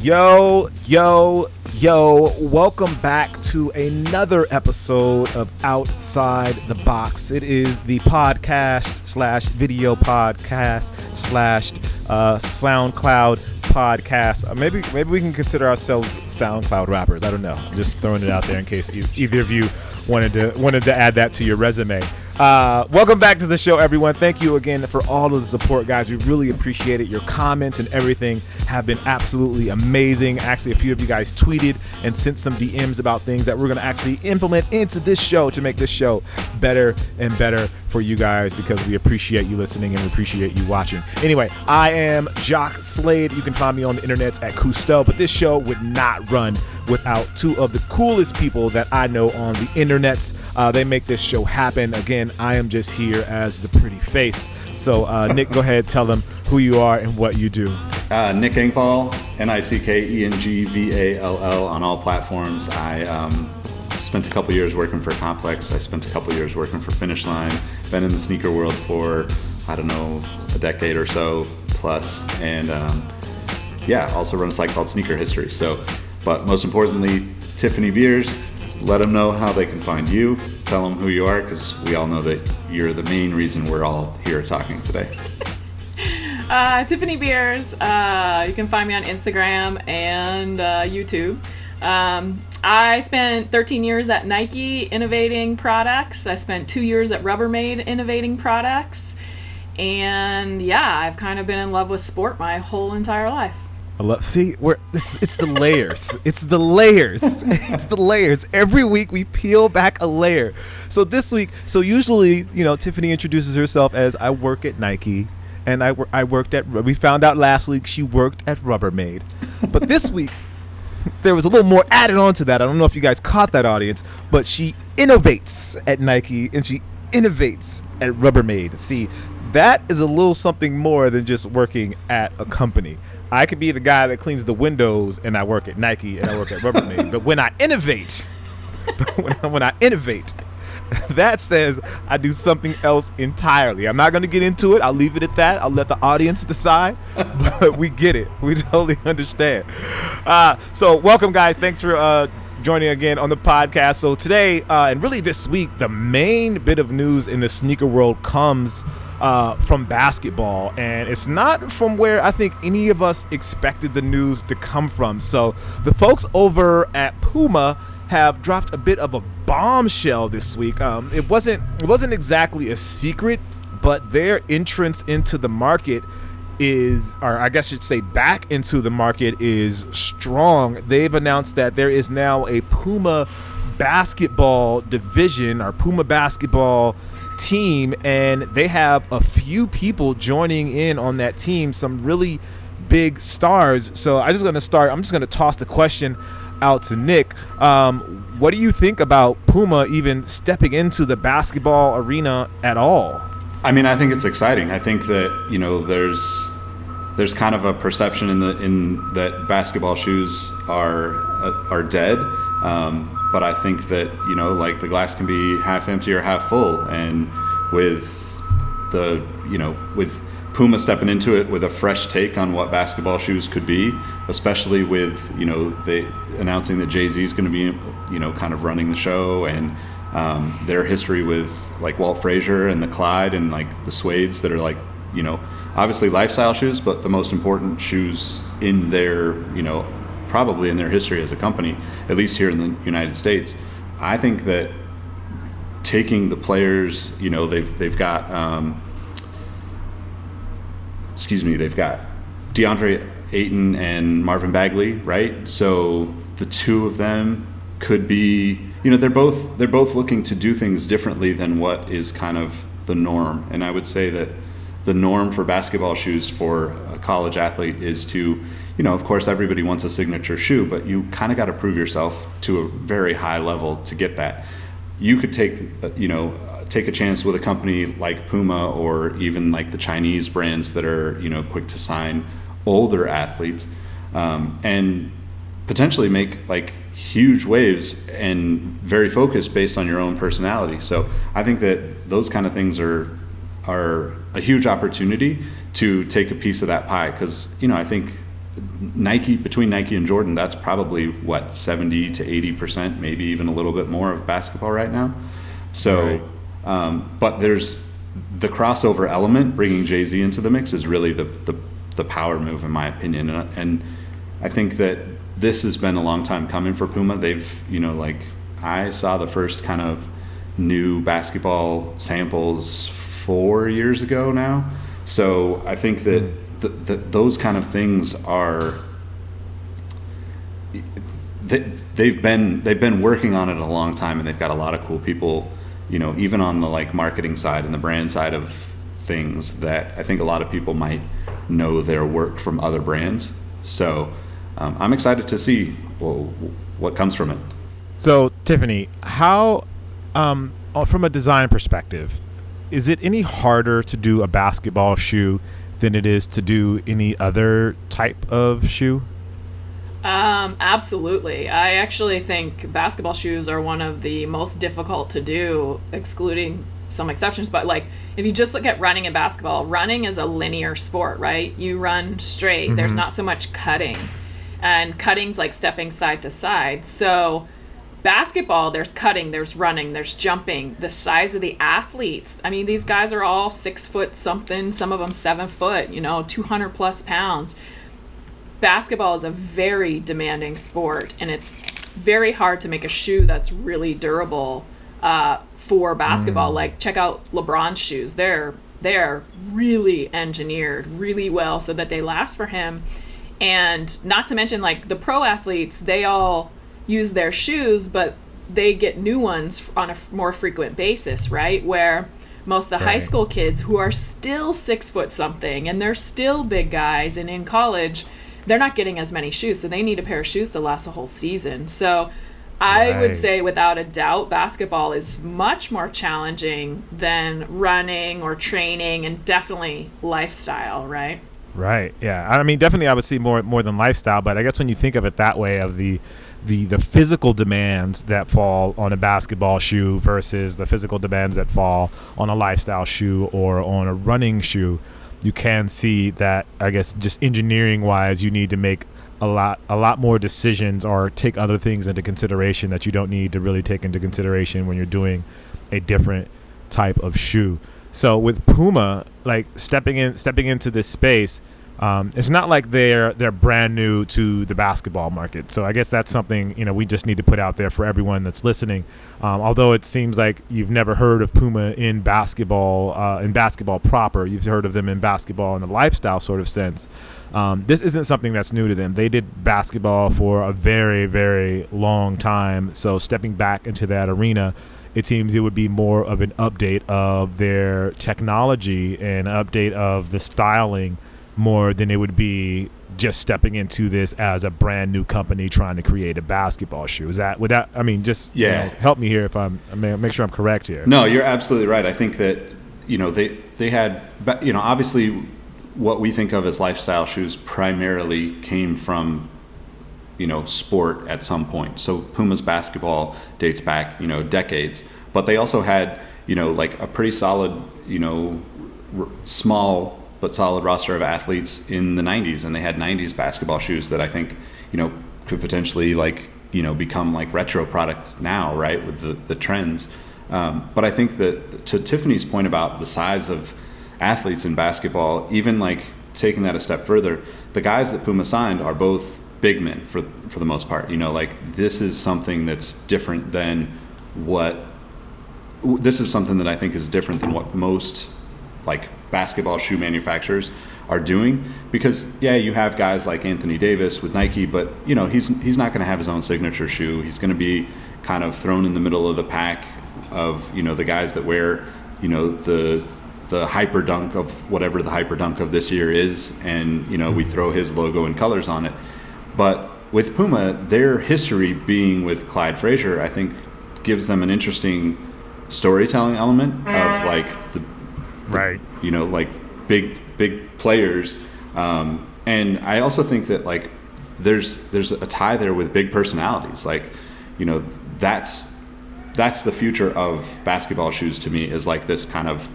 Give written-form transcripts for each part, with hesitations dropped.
Yo, welcome back to another episode of Outside the Box. It is the podcast slash video podcast slash SoundCloud podcast. Maybe we can consider ourselves SoundCloud rappers. I don't know. I'm just throwing it out there in case either of you wanted to add that to your resume. Welcome back to the show, everyone. Thank you again for all of the support, guys. We really appreciate it. Your comments and everything have been absolutely amazing. Actually, a few of you guys tweeted and sent some DMs about things that we're going to actually implement into this show to make this show better and better for you guys, because we appreciate you listening and we appreciate you watching. Anyway, I am Jacques Slade. You can find me on the internets at Cousteau, but this show would not run without two of the coolest people that I know on the internets. They make this show happen. Again, I am just here as the pretty face. So Nick, go ahead, tell them who you are and what you do. Nick Engvall, Nickengvall on all platforms. I spent a couple years working for Complex. I spent a couple years working for Finish Line. Been in the sneaker world for, I don't know, a decade or so plus. And also run a site called Sneaker History. But most importantly, Tiffany Beers. Let them know how they can find you. Tell them who you are, because we all know that you're the main reason we're all here talking today. Tiffany Beers. You can find me on Instagram and YouTube. I spent 13 years at Nike innovating products. I spent 2 years at Rubbermaid innovating products. And yeah, I've kind of been in love with sport my whole entire life. It's the layers. It's the layers. It's the layers. Every week we peel back a layer. So this week, usually, Tiffany introduces herself as, I work at Nike, and I worked at, we found out last week she worked at Rubbermaid. But this week, there was a little more added on to that. I don't know if you guys caught that, audience, but she innovates at Nike and she innovates at Rubbermaid. See, that is a little something more than just working at a company. I could be the guy that cleans the windows and I work at Nike and I work at Rubbermaid. But when I innovate, that says I do something else entirely. I'm not going to get into it. I'll leave it at that. I'll let the audience decide. But we get it. We totally understand. So welcome, guys. Thanks for joining again on the podcast. So today, and really this week, the main bit of news in the sneaker world comes from basketball, and it's not from where I think any of us expected the news to come from. So the folks over at Puma have dropped a bit of a bombshell this week. It wasn't exactly a secret, but their entrance into the market is, or I guess I should say back into the market, is strong. They've announced that there is now a Puma basketball division, or Puma basketball team, and they have a few people joining in on that team, some really big stars. So I'm just going to toss the question out to Nick. What do you think about Puma even stepping into the basketball arena at all? I mean, I think it's exciting. I think that, there's kind of a perception in that basketball shoes are dead. But I think that, like the glass can be half empty or half full. And with with Puma stepping into it with a fresh take on what basketball shoes could be, especially with, they announcing that Jay-Z is going to be, kind of running the show, and their history with like Walt Frazier and the Clyde and like the suedes that are like, obviously lifestyle shoes, but the most important shoes in their, probably in their history as a company, at least here in the United States. I think that taking the players, they've got DeAndre Ayton and Marvin Bagley, right? So the two of them could be, they're both looking to do things differently than what is kind of the norm. And I would say that the norm for basketball shoes for a college athlete is to, of course, everybody wants a signature shoe, but you kind of got to prove yourself to a very high level to get that. You could take a chance with a company like Puma, or even like the Chinese brands that are, quick to sign older athletes, and potentially make like huge waves and very focused based on your own personality. So I think that those kind of things are a huge opportunity to take a piece of that pie, because I think between Nike and Jordan, that's probably what 70 to 80%, maybe even a little bit more of basketball right now. So, but there's the crossover element. Bringing Jay-Z into the mix is really the power move, in my opinion. And I think that this has been a long time coming for Puma. They've, I saw the first kind of new basketball samples 4 years ago now. So I think that those kind of things are, they've been working on it a long time, and they've got a lot of cool people, even on the marketing side and the brand side of things, that I think a lot of people might know their work from other brands. So I'm excited to see what comes from it. So Tiffany, how from a design perspective, is it any harder to do a basketball shoe than it is to do any other type of shoe? Absolutely. I actually think basketball shoes are one of the most difficult to do, excluding some exceptions. But if you just look at running and basketball, running is a linear sport, right? You run straight. Mm-hmm. There's not so much cutting, and cutting's like stepping side to side. So basketball, there's cutting, there's running, there's jumping. The size of the athletes, I mean, these guys are all 6 foot something, some of them 7 foot, 200 plus pounds. Basketball is a very demanding sport, and it's very hard to make a shoe that's really durable for basketball. Check out LeBron's shoes. They're really engineered really well so that they last for him. And not to mention, the pro athletes, they all use their shoes, but they get new ones on a more frequent basis, right? Where most of the high school kids who are still 6 foot something, and they're still big guys, and in college, they're not getting as many shoes, so they need a pair of shoes to last a whole season. So I would say, without a doubt, basketball is much more challenging than running or training, and definitely lifestyle, right? Right. Yeah. I mean, definitely, I would see more than lifestyle, but I guess when you think of it that way, of the physical demands that fall on a basketball shoe versus the physical demands that fall on a lifestyle shoe or on a running shoe, you can see that, I guess, just engineering wise, you need to make a lot more decisions or take other things into consideration that you don't need to really take into consideration when you're doing a different type of shoe. So with Puma, stepping into this space, it's not like they're brand new to the basketball market. So I guess that's something we just need to put out there for everyone that's listening. Although it seems like you've never heard of Puma in basketball proper, you've heard of them in basketball in the lifestyle sort of sense. This isn't something that's new to them. They did basketball for a very, very long time. So stepping back into that arena, it seems it would be more of an update of their technology and update of the styling more than it would be just stepping into this as a brand new company trying to create a basketball shoe. Help me here if make sure I'm correct here. No, you're absolutely right. I think that, they had, obviously what we think of as lifestyle shoes primarily came from, sport at some point. So Puma's basketball dates back, decades, but they also had, a pretty solid, small but solid roster of athletes in the 90s, and they had 90s basketball shoes that I think, could potentially become retro product now, right, with the trends. But I think that, to Tiffany's point about the size of athletes in basketball, even taking that a step further, the guys that Puma signed are both big men for the most part. This is something that's different than this is something that I think is different than what most basketball shoe manufacturers are doing, because you have guys like Anthony Davis with Nike, but he's not going to have his own signature shoe. He's going to be kind of thrown in the middle of the pack of the guys that wear the hyper dunk of whatever the hyper dunk of this year is, and we throw his logo and colors on it. But with Puma, their history being with Clyde Frazier, I think gives them an interesting storytelling element of right, big players, and I also think that there's a tie there with big personalities. That's the future of basketball shoes to me, is this kind of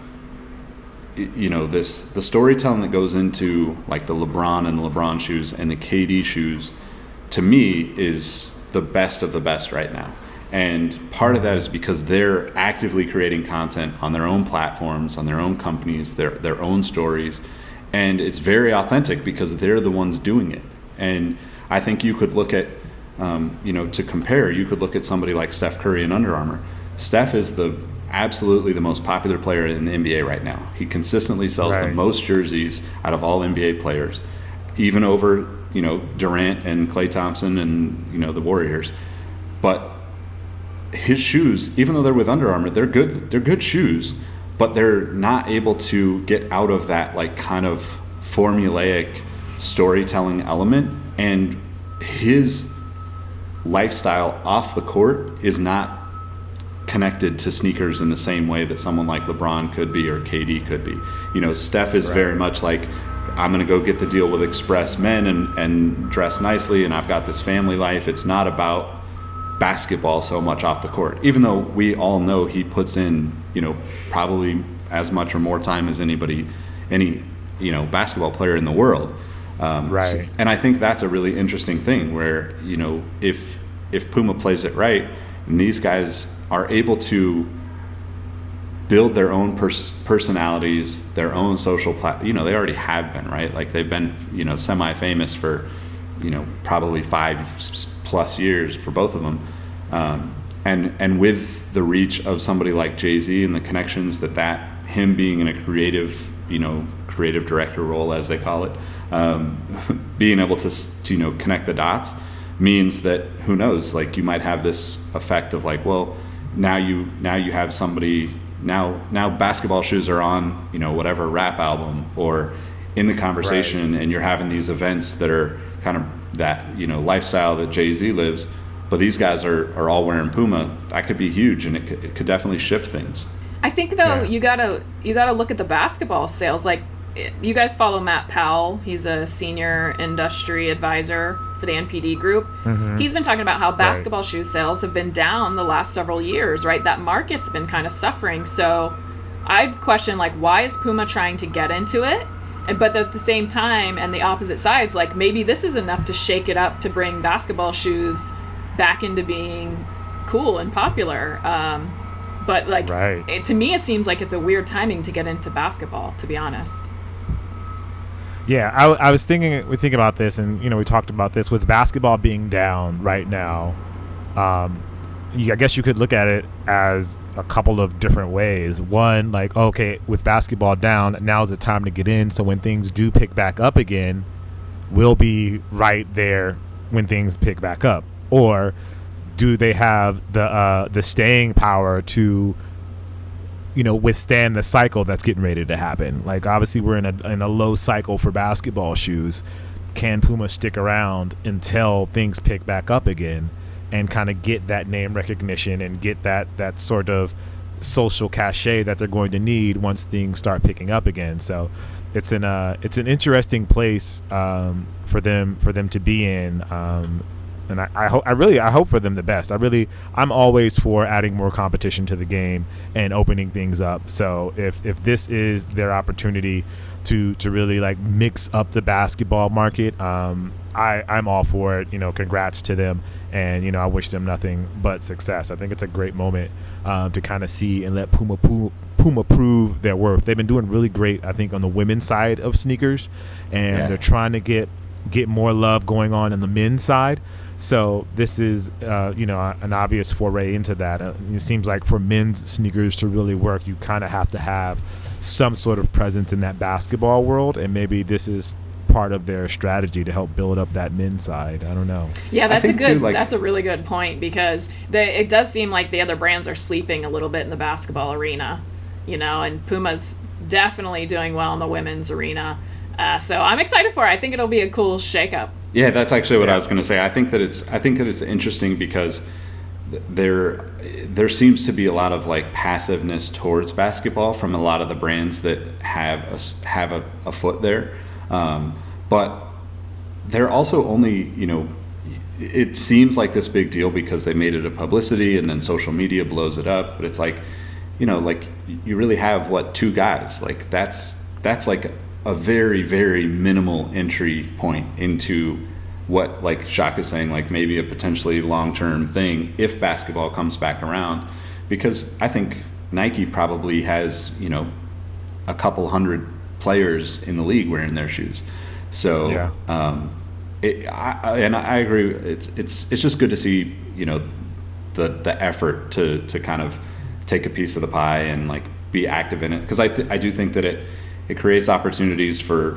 the storytelling that goes into like the LeBron and the LeBron shoes and the KD shoes, to me, is the best of the best right now. And part of that is because they're actively creating content on their own platforms, on their own companies, their own stories. And it's very authentic because they're the ones doing it. And I think you could look at, to compare, you could look at somebody like Steph Curry and Under Armour. Steph is absolutely the most popular player in the NBA right now. He consistently sells the most jerseys out of all NBA players, even over, Durant and Klay Thompson and, the Warriors. But his shoes, even though they're with Under Armour, they're good shoes, but they're not able to get out of that like kind of formulaic storytelling element. And his lifestyle off the court is not connected to sneakers in the same way that someone like LeBron could be or KD could be. Steph is very much like, I'm going to go get the deal with Express Men and dress nicely, and I've got this family life. It's not about basketball so much off the court, even though we all know he puts in, probably as much or more time as any basketball player in the world. And I think that's a really interesting thing where, if Puma plays it right, and these guys are able to build their own personalities, their own social they already have been, right? Like they've been, semi-famous for, probably 5+ years for both of them. And with the reach of somebody like Jay-Z and the connections that him being in a creative director role, as they call it, being able to connect the dots means that, who knows, like you might have this effect of like, well, now you have somebody, now basketball shoes are on, whatever rap album or in the conversation, and you're having these events that are kind of that, lifestyle that Jay-Z lives, but these guys are all wearing Puma. That could be huge, and it could definitely shift things. I think though, you gotta look at the basketball sales. Like, you guys follow Matt Powell. He's a senior industry advisor for the NPD group. Mm-hmm. He's been talking about how basketball shoe sales have been down the last several years, right? That market's been kind of suffering. So I'd question, like, why is Puma trying to get into it? But at the same time, and the opposite sides, like, maybe this is enough to shake it up to bring basketball shoes back into being cool and popular. But, like, to me, it seems like it's a weird timing to get into basketball, to be honest. Yeah, I was thinking about this, and we talked about this with basketball being down right now. I guess you could look at it as a couple of different ways. One, like, okay, with basketball down, now's the time to get in. So when things do pick back up again, we'll be right there when things pick back up. Or do they have the staying power to withstand the cycle that's getting ready to happen? Like, obviously we're in a low cycle for basketball shoes. Can Puma stick around until things pick back up again and kind of get that name recognition and get that sort of social cachet that they're going to need once things start picking up again? So it's an interesting place for them to be in. And I hope for them the best. I'm always for adding more competition to the game and opening things up. So if this is their opportunity to really like mix up the basketball market, I'm all for it. Congrats to them, and I wish them nothing but success. I think it's a great moment to kind of see and let Puma prove their worth. They've been doing really great, I think, on the women's side of sneakers, and they're trying to get more love going on the men's side. So this is, an obvious foray into that. It seems like for men's sneakers to really work, you kind of have to have some sort of presence in that basketball world, and maybe this is part of their strategy to help build up that men's side. I don't know. Yeah, that's a really good point, because it does seem like the other brands are sleeping a little bit in the basketball arena, and Puma's definitely doing well in the women's arena. So I'm excited for it. I think it'll be a cool shakeup. Yeah, that's actually what I was going to say. I think that it's interesting because there seems to be a lot of like passiveness towards basketball from a lot of the brands that have a foot there, but they're also only it seems like this big deal because they made it a publicity and then social media blows it up. But it's like like you really have two guys. Like that's like a very, very minimal entry point into what, like Jacques is saying, like maybe a potentially long-term thing if basketball comes back around. Because I think Nike probably has, a couple hundred players in the league wearing their shoes. So, yeah. I agree. It's just good to see, the effort to kind of take a piece of the pie and like be active in it. Because I do think that it creates opportunities for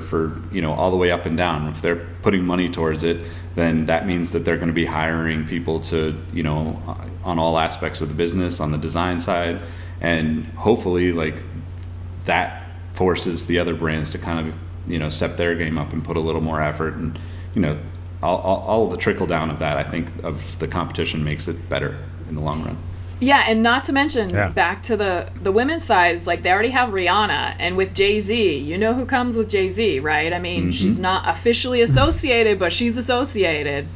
all the way up and down. If they're putting money towards it, then that means that they're going to be hiring people to, on all aspects of the business, on the design side, and hopefully like that forces the other brands to kind of, step their game up and put a little more effort. And, all the trickle down of that, I think, of the competition makes it better in the long run. Yeah, and not to mention, back to the women's side, is like they already have Rihanna, and with Jay-Z, you know who comes with Jay-Z, right? I mean, she's not officially associated, but she's associated.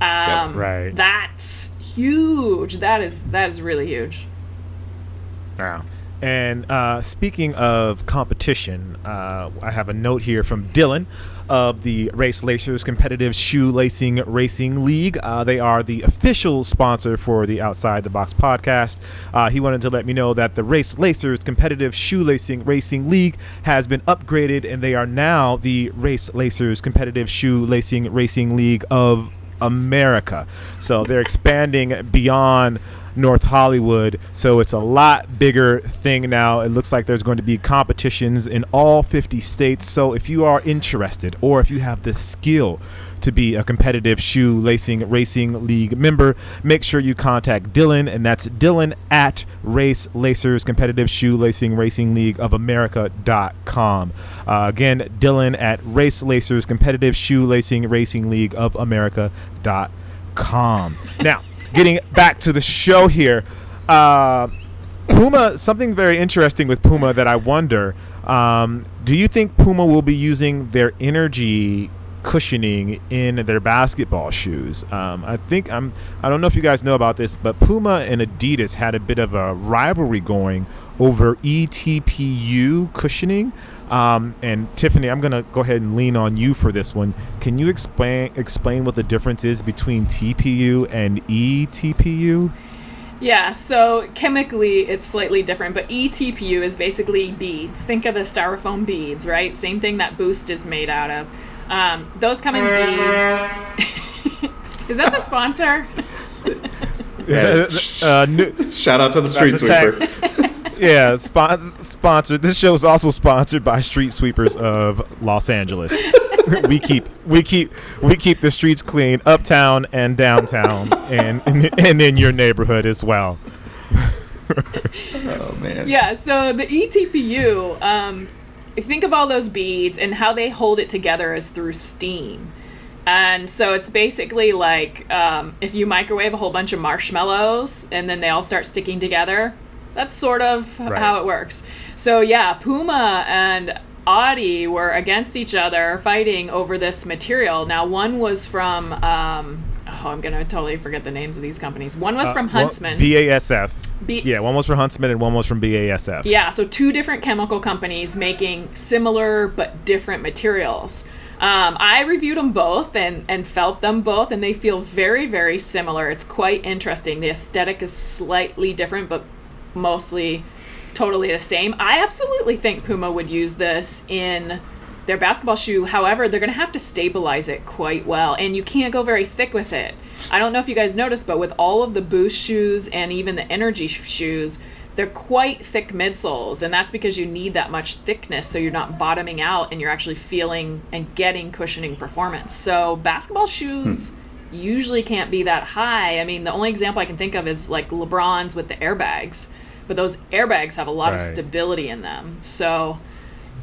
Right. That's huge. That is really huge. Wow. And speaking of competition, I have a note here from Dylan of the Race Lacers Competitive Shoelacing Racing League. They are the official sponsor for the Outside the Box podcast. He wanted to let me know that the Race Lacers Competitive Shoelacing Racing League has been upgraded, and they are now the Race Lacers Competitive Shoelacing Racing League of America. So they're expanding beyond North Hollywood, so it's a lot bigger thing now. It looks like there's going to be competitions in all 50 states. So if you are interested, or if you have the skill to be a competitive shoelacing racing league member, make sure you contact Dylan, and that's Dylan at Race Lacers Competitive Shoelacing Racing League of America.com. Again, Dylan at Race Lacers Competitive Shoelacing Racing League of America.com. Now, getting back to the show here, Puma, something very interesting with Puma that I wonder, do you think Puma will be using their energy cushioning in their basketball shoes? I don't know if you guys know about this, but Puma and Adidas had a bit of a rivalry going over ETPU cushioning. And Tiffany, I'm going to go ahead and lean on you for this one. Can you explain what the difference is between TPU and eTPU? Yeah, so chemically it's slightly different, but eTPU is basically beads. Think of the styrofoam beads, right? Same thing that Boost is made out of. Those come in beads. Is that the sponsor? Shout out to the Street Sweeper. Yeah, sponsored. This show is also sponsored by Street Sweepers of Los Angeles. we keep the streets clean uptown and downtown, and in your neighborhood as well. Oh man. Yeah. So the eTPU, think of all those beads, and how they hold it together is through steam. And so it's basically like if you microwave a whole bunch of marshmallows and then they all start sticking together. That's sort of how it works. So yeah, Puma and Adi were against each other fighting over this material. Now one was from, I'm going to totally forget the names of these companies. One was from Huntsman. BASF. One was from Huntsman and one was from BASF. Yeah, so two different chemical companies making similar but different materials. I reviewed them both and felt them both, and they feel very, very similar. It's quite interesting. The aesthetic is slightly different, but mostly totally the same. I absolutely think Puma would use this in their basketball shoe. However, they're going to have to stabilize it quite well, and you can't go very thick with it. I don't know if you guys noticed, but with all of the Boost shoes and even the Energy shoes, they're quite thick midsoles, and that's because you need that much thickness so you're not bottoming out and you're actually feeling and getting cushioning performance. So basketball shoes usually can't be that high. I mean, the only example I can think of is like LeBron's with the airbags. But those airbags have a lot of stability in them. So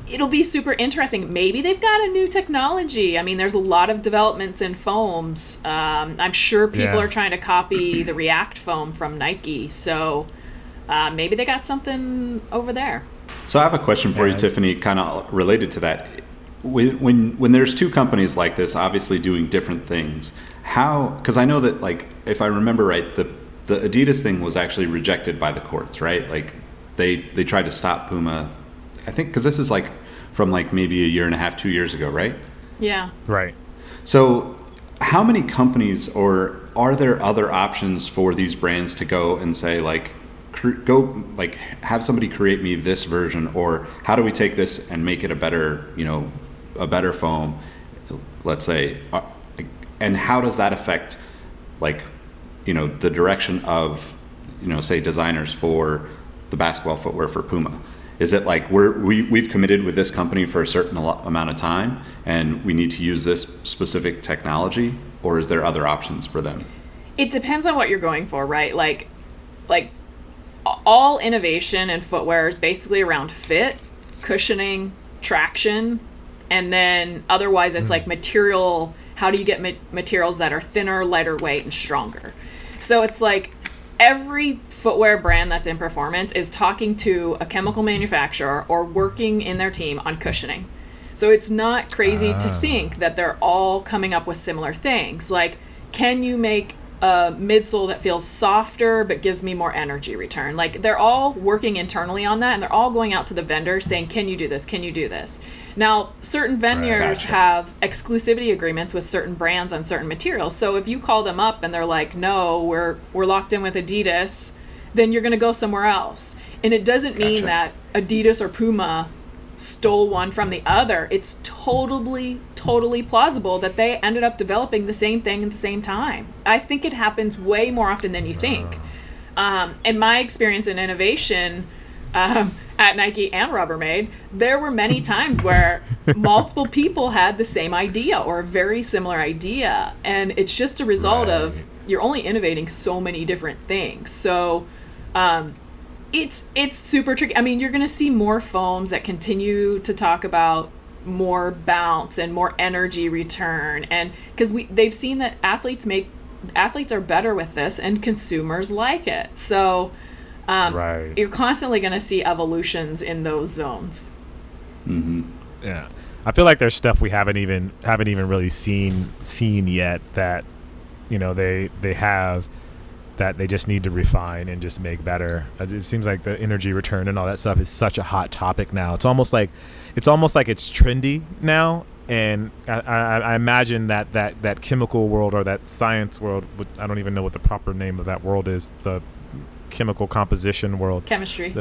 it'll be super interesting. Maybe they've got a new technology. I mean, there's a lot of developments in foams. I'm sure people are trying to copy the React foam from Nike. So maybe they got something over there. So I have a question for you, Tiffany, kind of related to that. When there's two companies like this, obviously doing different things, because I know that, like, if I remember right, the Adidas thing was actually rejected by the courts, right? Like, they tried to stop Puma, I think, because this is like from like maybe a year and a half, 2 years ago, right? Yeah. Right. So how many companies, or are there other options for these brands to go and say like, go like have somebody create me this version, or how do we take this and make it a better, a better foam, let's say, and how does that affect like, the direction of, say designers for the basketball footwear for Puma? Is it like we've committed with this company for a certain amount of time and we need to use this specific technology, or is there other options for them? It depends on what you're going for, right? Like all innovation in footwear is basically around fit, cushioning, traction, and then otherwise it's like material. How do you get materials that are thinner, lighter weight, and stronger? So it's like every footwear brand that's in performance is talking to a chemical manufacturer or working in their team on cushioning. So it's not crazy to think that they're all coming up with similar things. Like, can you make a midsole that feels softer but gives me more energy return? Like, they're all working internally on that, and they're all going out to the vendors saying, can you do this? Can you do this? Now, certain vendors have exclusivity agreements with certain brands on certain materials. So if you call them up and they're like, no, we're locked in with Adidas, then you're going to go somewhere else. And it doesn't mean that Adidas or Puma stole one from the other. It's totally plausible that they ended up developing the same thing at the same time. I think it happens way more often than you think. In my experience in innovation at Nike and Rubbermaid, there were many times where multiple people had the same idea or a very similar idea, and it's just a result of you're only innovating so many different things. So it's super tricky. I mean, you're going to see more foams that continue to talk about more bounce and more energy return, and because they've seen that athletes are better with this and consumers like it. So you're constantly going to see evolutions in those zones. Yeah, I feel like there's stuff we haven't even really seen yet that they have, that they just need to refine and just make better. It seems like the energy return and all that stuff is such a hot topic now. It's almost like it's trendy now, and I imagine that chemical world or that science world, I don't even know what the proper name of that world is, the chemical composition world. Chemistry.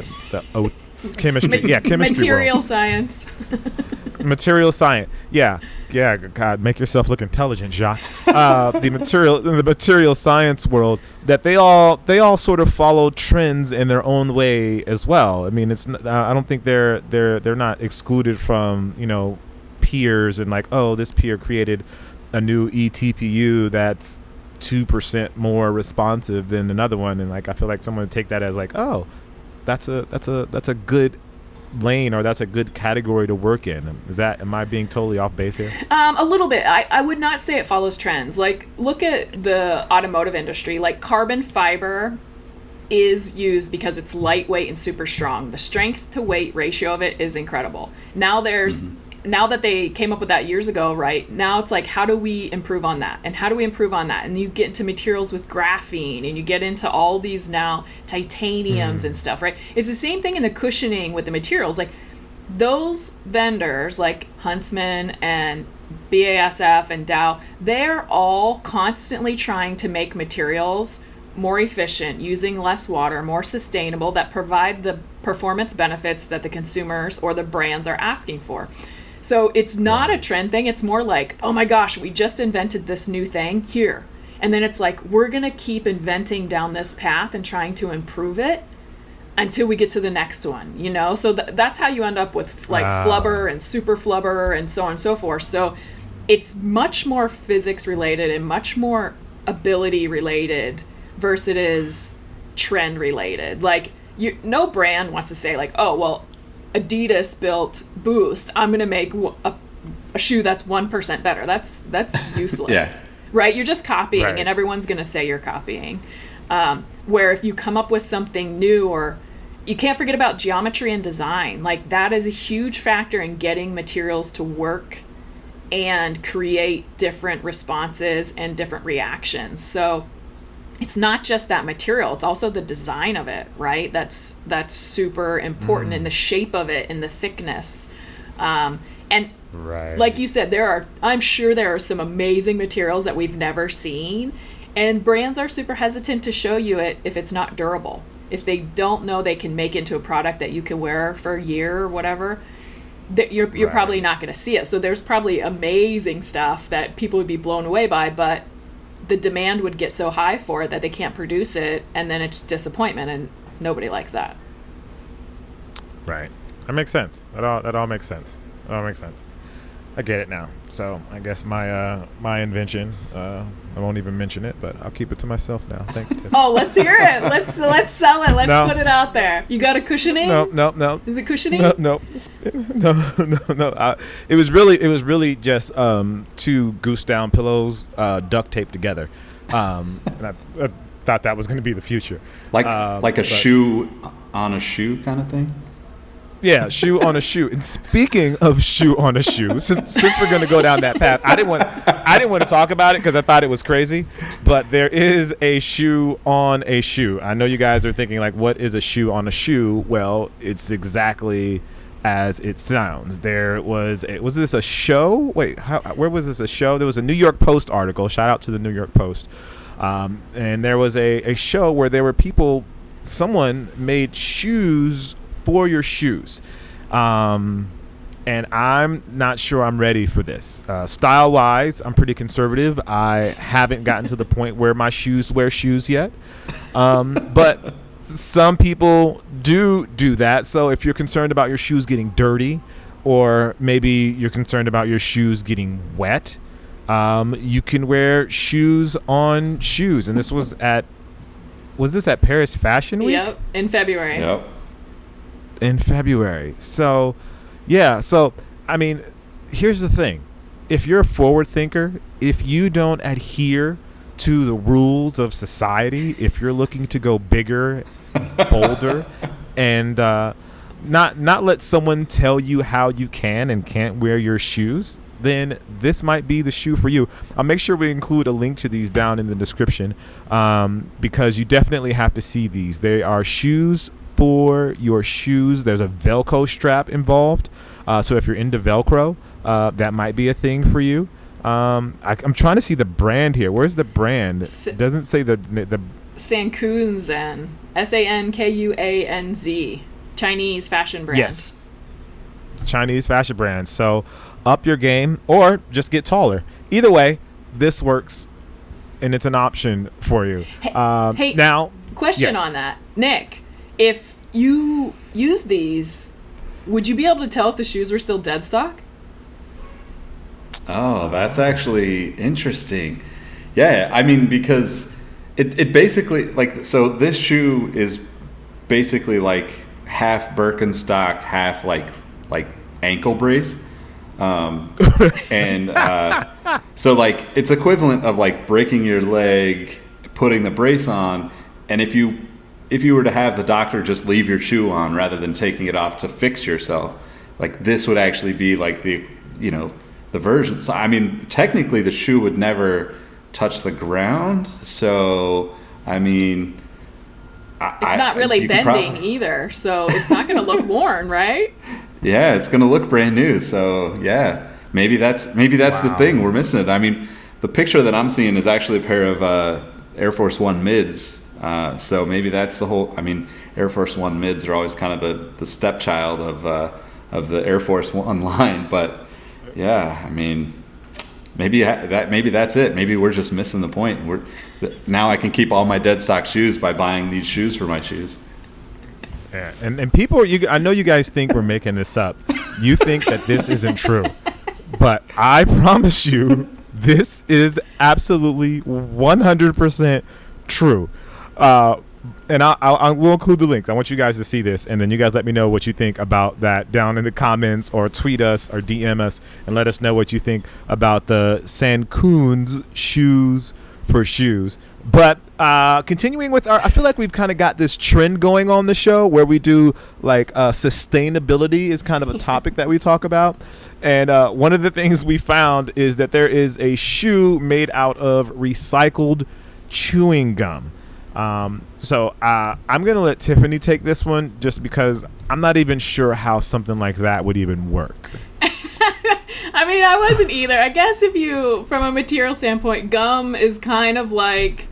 Chemistry. Yeah, chemistry. Material world. Science. Material science. Yeah. God, make yourself look intelligent, Jacques. The material science world, that they all sort of follow trends in their own way as well. I mean, I don't think they're not excluded from peers and like, oh, this peer created a new eTPU that's 2% more responsive than another one, and like I feel like someone would take that as like, oh, that's a good lane, or that's a good category to work in. Am I being totally off base here? A little bit. I would not say it follows trends. Like, look at the automotive industry. Like, carbon fiber is used because it's lightweight and super strong. The strength to weight ratio of it is incredible. Now now that they came up with that years ago, right? Now it's like, how do we improve on that? And how do we improve on that? And you get into materials with graphene, and you get into all these now titaniums and stuff, right? It's the same thing in the cushioning with the materials. Like, those vendors like Huntsman and BASF and Dow, they're all constantly trying to make materials more efficient, using less water, more sustainable, that provide the performance benefits that the consumers or the brands are asking for. So it's not a trend thing. It's more like, oh my gosh, we just invented this new thing here. And then it's like, we're going to keep inventing down this path and trying to improve it until we get to the next one, So that's how you end up with like flubber and super flubber and so on and so forth. So it's much more physics related and much more ability related versus it is trend related. Like, no brand wants to say like, oh, well, Adidas built Boost, I'm going to make a shoe that's 1% better. That's useless. Right? You're just copying, and everyone's going to say you're copying. Where if you come up with something new, or you can't forget about geometry and design. Like, that is a huge factor in getting materials to work and create different responses and different reactions. So it's not just that material, it's also the design of it, right? That's super important, in the shape of it, in the thickness. And Right. like you said, I'm sure there are some amazing materials that we've never seen, and brands are super hesitant to show you it if it's not durable. If they don't know they can make it into a product that you can wear for a year or whatever, that you're Right. probably not going to see it. So there's probably amazing stuff that people would be blown away by, but the demand would get so high for it that they can't produce it, and then it's disappointment, and nobody likes that. Right. That makes sense. That all makes sense. That all makes sense. I get it now. So I guess my invention, I won't even mention it, but I'll keep it to myself now. Thanks, Tiff. Oh, let's hear it. Let's sell it. Let's No. put it out there. You got a cushioning? No. Is it cushioning? No. It was really just two goose down pillows duct taped together, and I thought that was going to be the future. Like a shoe on a shoe kind of thing. Yeah, shoe on a shoe. And speaking of shoe on a shoe, since we're going to go down that path, I didn't want to talk about it because I thought it was crazy. But there is a shoe on a shoe. I know you guys are thinking, like, what is a shoe on a shoe? Well, it's exactly as it sounds. Was this a show? Wait, where was this a show? There was a New York Post article. Shout out to the New York Post. And there was a show where there were someone made shoes for your shoes. And I'm not sure I'm ready for this. Style wise, I'm pretty conservative. I haven't gotten to the point where my shoes wear shoes yet. But some people do that. So if you're concerned about your shoes getting dirty, or maybe you're concerned about your shoes getting wet, you can wear shoes on shoes. And this was at Paris Fashion Week? Yep, in February. Yep. In February. So, yeah. So, I mean, here's the thing. If you're a forward thinker, if you don't adhere to the rules of society, if you're looking to go bigger, bolder, and not let someone tell you how you can and can't wear your shoes, then this might be the shoe for you. I'll make sure we include a link to these down in the description, because you definitely have to see these. They are shoes for your shoes. There's a Velcro strap involved, so if you're into Velcro, that might be a thing for you. I'm trying to see the brand here. Where's the brand? It doesn't say the Sankunzen, Sankuanz, Chinese fashion brand. Yes, Chinese fashion brand. So up your game, or just get taller. Either way, this works, and it's an option for you. Hey, now, question yes. on that, Nick. If you use these, would you be able to tell if the shoes were still dead stock? Oh, that's actually interesting. Yeah, I mean, because it basically, like, so this shoe is basically like half Birkenstock, half like ankle brace. And so like it's equivalent of like breaking your leg, putting the brace on, and if you were to have the doctor just leave your shoe on rather than taking it off to fix yourself, like this would actually be like the version. So I mean, technically the shoe would never touch the ground. So I mean, it's not really bending either, so it's not going to look worn, right? Yeah, it's going to look brand new. So yeah, maybe that's the thing we're missing it. I mean, the picture that I'm seeing is actually a pair of Air Force One mids. So maybe that's the whole. I mean, Air Force One mids are always kind of the stepchild of the Air Force One line. But yeah, I mean, maybe that's it. Maybe we're just missing the point. Now I can keep all my dead stock shoes by buying these shoes for my shoes. Yeah, and people, I know you guys think we're making this up. You think that this isn't true, but I promise you, this is absolutely 100% true. And I will include the links. I want you guys to see this, and then you guys let me know what you think about that down in the comments, or tweet us or DM us and let us know what you think about the Sankunz shoes for shoes. But continuing with I feel like we've kind of got this trend going on the show where we do like sustainability is kind of a topic that we talk about. And one of the things we found is that there is a shoe made out of recycled chewing gum. So I'm going to let Tiffany take this one just because I'm not even sure how something like that would even work. I mean, I wasn't either. I guess if you, from a material standpoint, gum is kind of like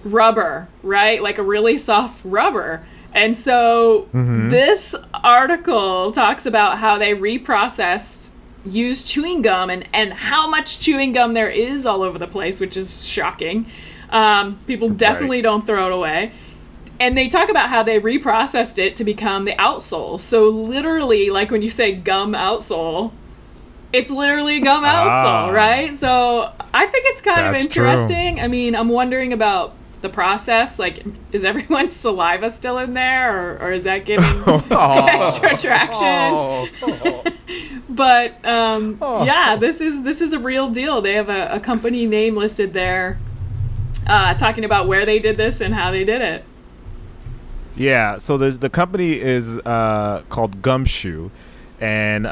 rubber, right? Like a really soft rubber. And so this article talks about how they reprocessed used chewing gum and how much chewing gum there is all over the place, which is shocking. People definitely don't throw it away. And they talk about how they reprocessed it to become the outsole. So literally, like when you say gum outsole, it's literally gum outsole, right? So I think it's kind of interesting. True. I mean, I'm wondering about the process. Like, is everyone's saliva still in there, or is that giving extra traction? But yeah, this is a real deal. They have a company name listed there, talking about where they did this and how they did it. Yeah, so the company is called Gumshoe, and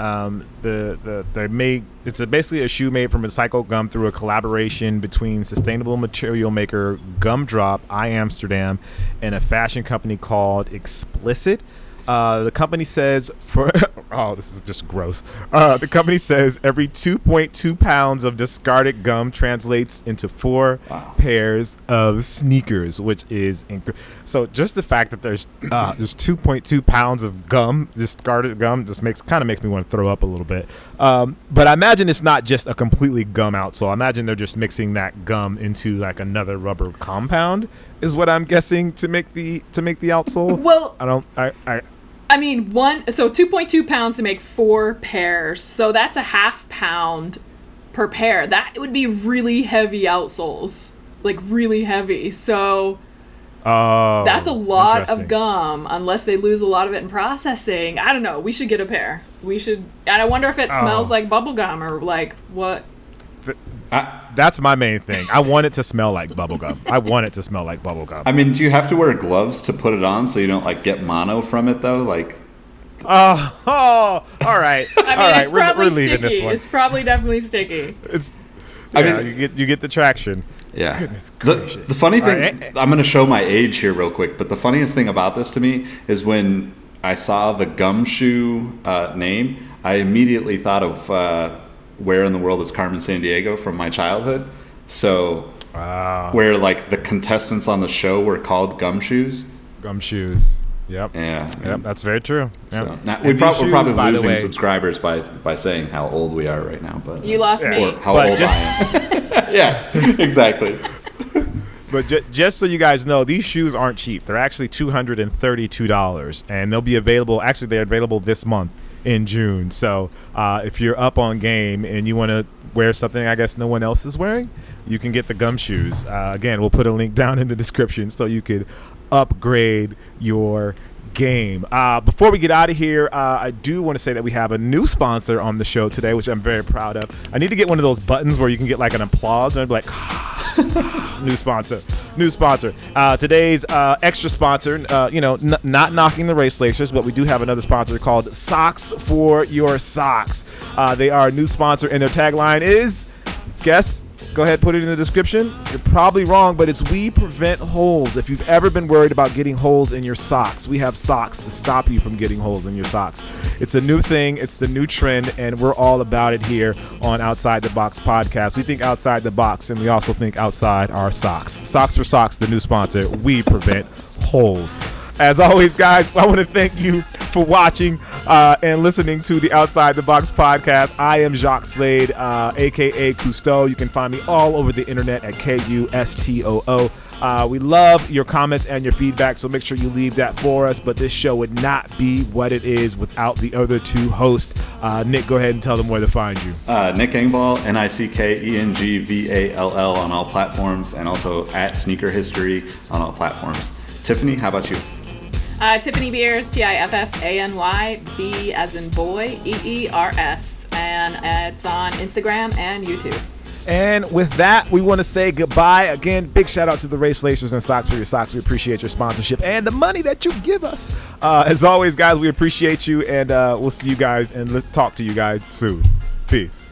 they make basically a shoe made from recycled gum through a collaboration between sustainable material maker Gumdrop, Amsterdam, and a fashion company called Explicit. The company says this is just gross. The company says every 2.2 pounds of discarded gum translates into 4 pairs of sneakers, which is so. Just the fact that there's 2.2 pounds of gum, discarded gum, just makes me want to throw up a little bit. But I imagine it's not just a completely gum outsole. I imagine they're just mixing that gum into like another rubber compound, is what I'm guessing to make the outsole. Well, I mean, 2.2 pounds to make 4 pairs. So that's a half pound per pair. That would be really heavy outsoles, like really heavy. So that's a lot of gum, unless they lose a lot of it in processing. I don't know. We should get a pair. And I wonder if it smells like bubble gum or like what. That's my main thing. I want it to smell like bubblegum. I mean, do you have to wear gloves to put it on so you don't like get mono from it though? Like, all right. I mean, it's probably we're sticky. leaving this one. It's probably definitely sticky. You get the traction. Yeah. Goodness gracious. The funny thing, I'm going to show my age here real quick, but the funniest thing about this to me is when I saw the Gumshoe name, I immediately thought of Where in the World is Carmen Sandiego from my childhood. So where like the contestants on the show were called Gumshoes. Gumshoes. Yep. Yeah. Yep. That's very true. Yep. So, now, we're probably losing subscribers by saying how old we are right now. But you lost me. Or how old I am. Yeah. Exactly. But just so you guys know, these shoes aren't cheap. They're actually $232, and they'll be available. Actually, they're available this month in June. So if you're up on game and you want to wear something I guess no one else is wearing, you can get the Gumshoes. Again, we'll put a link down in the description so you could upgrade your game. Before we get out of here, I do want to say that we have a new sponsor on the show today, which I'm very proud of. I need to get one of those buttons where you can get like an applause and I'd be like, new sponsor. Today's extra sponsor, not knocking the Race Lacers, but we do have another sponsor called Socks for Your Socks. They are a new sponsor, and their tagline is, guess, go ahead, put it in the description. You're probably wrong, but it's "We prevent holes." If you've ever been worried about getting holes in your socks, we have socks to stop you from getting holes in your socks. It's a new thing. It's the new trend, and we're all about it here on Outside the Box Podcast. We think outside the box, and we also think outside our socks. Socks for Socks, the new sponsor. We prevent holes. As always, guys, I want to thank you for watching and listening to the Outside the Box podcast. I am Jacques Slade, a.k.a. Cousteau. You can find me all over the internet at Kustoo. We love your comments and your feedback, so make sure you leave that for us. But this show would not be what it is without the other two hosts. Nick, go ahead and tell them where to find you. Nick Engvall, NickEngvall on all platforms, and also at Sneaker History on all platforms. Tiffany, how about you? Tiffany Beers, Tiffany, B as in boy, EERS. And it's on Instagram and YouTube. And with that, we want to say goodbye. Again, big shout out to the Race Lacers and Socks for Your Socks. We appreciate your sponsorship and the money that you give us. As always, guys, we appreciate you, and we'll see you guys and let's talk to you guys soon. Peace.